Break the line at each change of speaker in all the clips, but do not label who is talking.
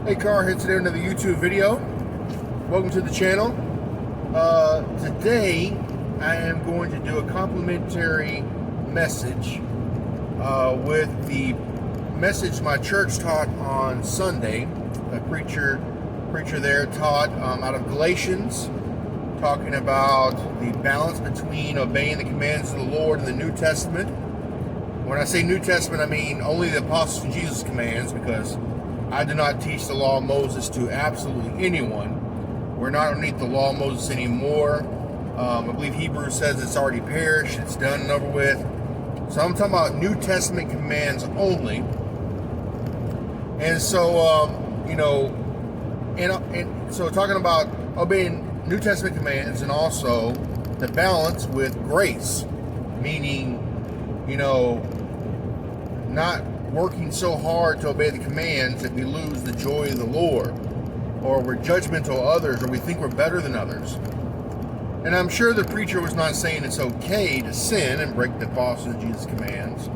Hey Car, here today another YouTube video. Welcome to the channel. Today I am going to do a complimentary message with the message my church taught on Sunday. A preacher there taught out of Galatians, talking about the balance between obeying the commands of the Lord in the New Testament. When I say New Testament, I mean only the apostles and Jesus' commands, because I do not teach the law of Moses to absolutely anyone. We're not underneath the law of Moses anymore. I believe Hebrews says it's already perished, it's done and over with. So I'm talking about New Testament commands only. And so, so talking about obeying New Testament commands and also the balance with grace, meaning, not working so hard to obey the commands that we lose the joy of the Lord, or we're judgmental of others, or we think we're better than others. And I'm sure the preacher was not saying it's okay to sin and break the apostles of Jesus' commands.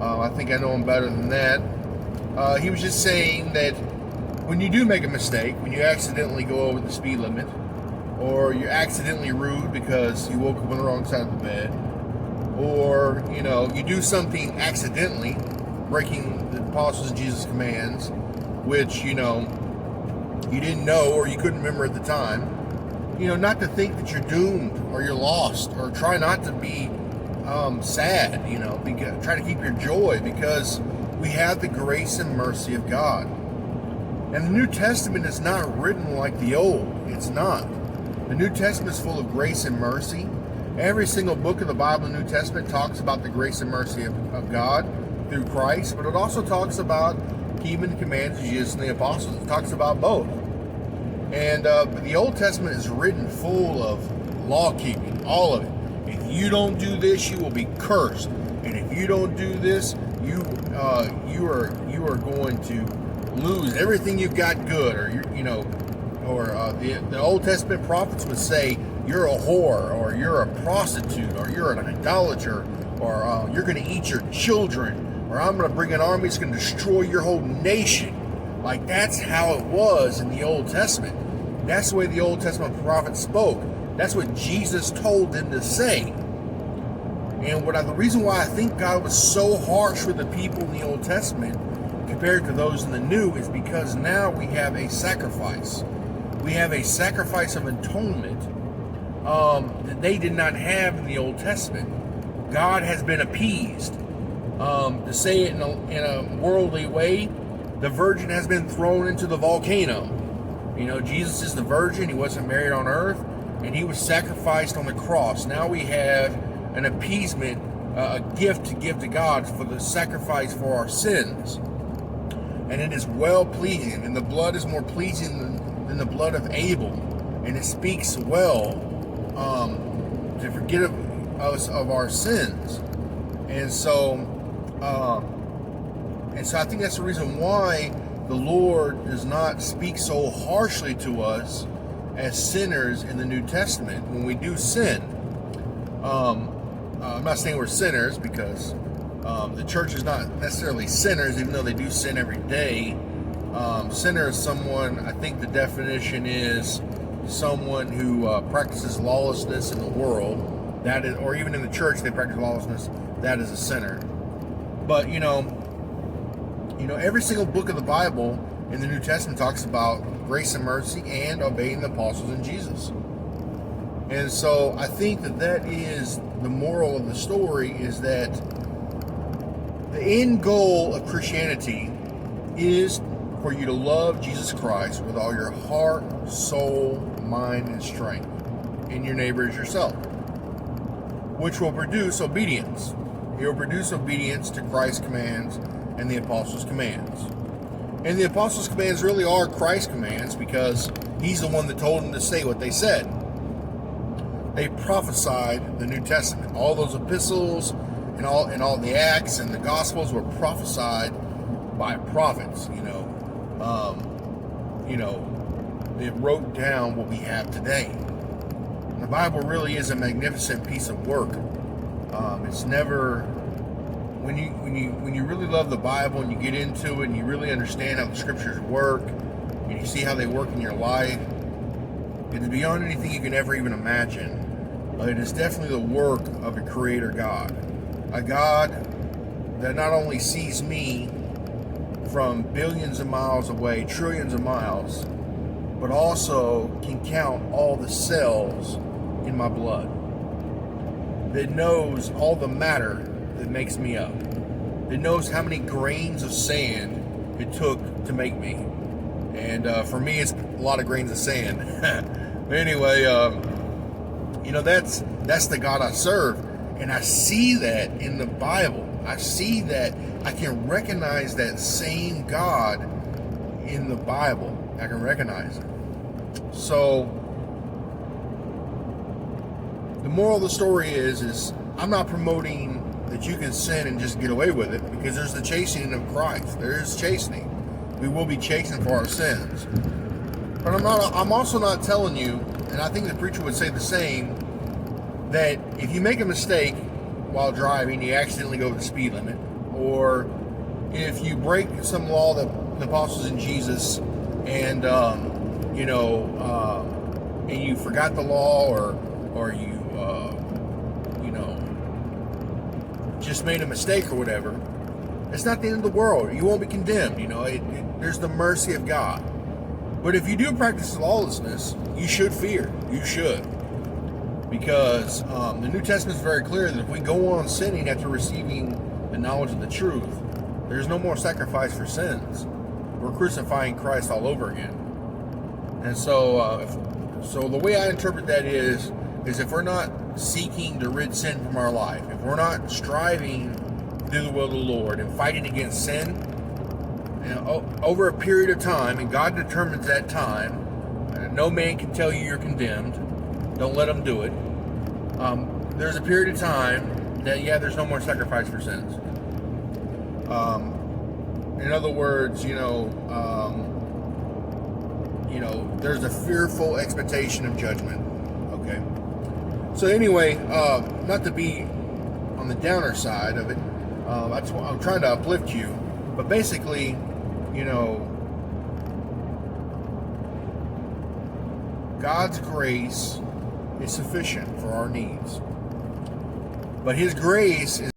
I think I know him better than that. He was just saying that when you do make a mistake, when you accidentally go over the speed limit, or you're accidentally rude because you woke up on the wrong side of the bed, or you do something accidentally, breaking the apostles of Jesus' commands, which you didn't know or you couldn't remember at the time, not to think that you're doomed or you're lost, or try not to be sad, try to keep your joy, because we have the grace and mercy of God. And the New Testament is not written like the Old. It's not. The New Testament is full of grace and mercy. Every single book of the Bible in the New Testament talks about the grace and mercy of God through Christ, but it also talks about keeping the commands of Jesus and the apostles. It talks about both. And the Old Testament is written full of law keeping, all of it. If you don't do this, you will be cursed, and if you don't do this, you are going to lose everything you've got good, or the Old Testament prophets would say you're a whore, or you're a prostitute, or you're an idolater, or you're going to eat your children, or I'm going to bring an army that's going to destroy your whole nation. Like, that's how it was in the Old Testament. That's the way the Old Testament prophets spoke. That's what Jesus told them to say. And the reason why I think God was so harsh with the people in the Old Testament compared to those in the New is because now we have a sacrifice. We have a sacrifice of atonement that they did not have in the Old Testament. God has been appeased. To say it in a worldly way, the virgin has been thrown into the volcano. Jesus is the virgin. He wasn't married on earth, and he was sacrificed on the cross. Now we have an appeasement, a gift to give to God for the sacrifice for our sins. And it is well pleasing, and the blood is more pleasing than the blood of Abel, and it speaks well to forgive us of our sins. And so I think that's the reason why the Lord does not speak so harshly to us as sinners in the New Testament when we do sin. I'm not saying we're sinners, because the church is not necessarily sinners, even though they do sin every day. Sinner is someone, I think the definition is someone who practices lawlessness in the world. That is, or even in the church they practice lawlessness. That is a sinner. But every single book of the Bible in the New Testament talks about grace and mercy and obeying the apostles and Jesus. And so I think that is the moral of the story, is that the end goal of Christianity is for you to love Jesus Christ with all your heart, soul, mind, and strength, and your neighbor as yourself, which will produce obedience. It will produce obedience to Christ's commands and the apostles' commands. And the apostles' commands really are Christ's commands, because he's the one that told them to say what they said. They prophesied the New Testament. All those epistles and all the Acts and the Gospels were prophesied by prophets. They wrote down what we have today. And the Bible really is a magnificent piece of work. It's never, when you really love the Bible and you get into it and you really understand how the scriptures work, and you see how they work in your life, it is beyond anything you can ever even imagine. It is definitely the work of a creator God. A God that not only sees me from billions of miles away, trillions of miles, but also can count all the cells in my blood. That knows all the matter that makes me up. That knows how many grains of sand it took to make me. And for me, it's a lot of grains of sand. But anyway, that's the God I serve. And I see that in the Bible. I see that I can recognize that same God in the Bible. I can recognize it. So the moral of the story is I'm not promoting that you can sin and just get away with it, because there's the chastening of Christ. There is chastening. We will be chastened for our sins. But I'm also not telling you, and I think the preacher would say the same, that if you make a mistake while driving, you accidentally go over the speed limit, or if you break some law that the apostles in Jesus, and and you forgot the law, or you just made a mistake or whatever, it's not the end of the world. You won't be condemned. There's the mercy of God. But if you do practice lawlessness, you should fear. You should. Because the New Testament is very clear that if we go on sinning after receiving the knowledge of the truth, there's no more sacrifice for sins. We're crucifying Christ all over again. And so the way I interpret that is if we're not seeking to rid sin from our life, if we're not striving to do the will of the Lord and fighting against sin, over a period of time, and God determines that time, no man can tell you you're condemned. Don't let them do it. There's a period of time that, there's no more sacrifice for sins. In other words, there's a fearful expectation of judgment. Okay. So anyway, not to be on the downer side of it, I'm trying to uplift you, but basically, God's grace is sufficient for our needs. But His grace is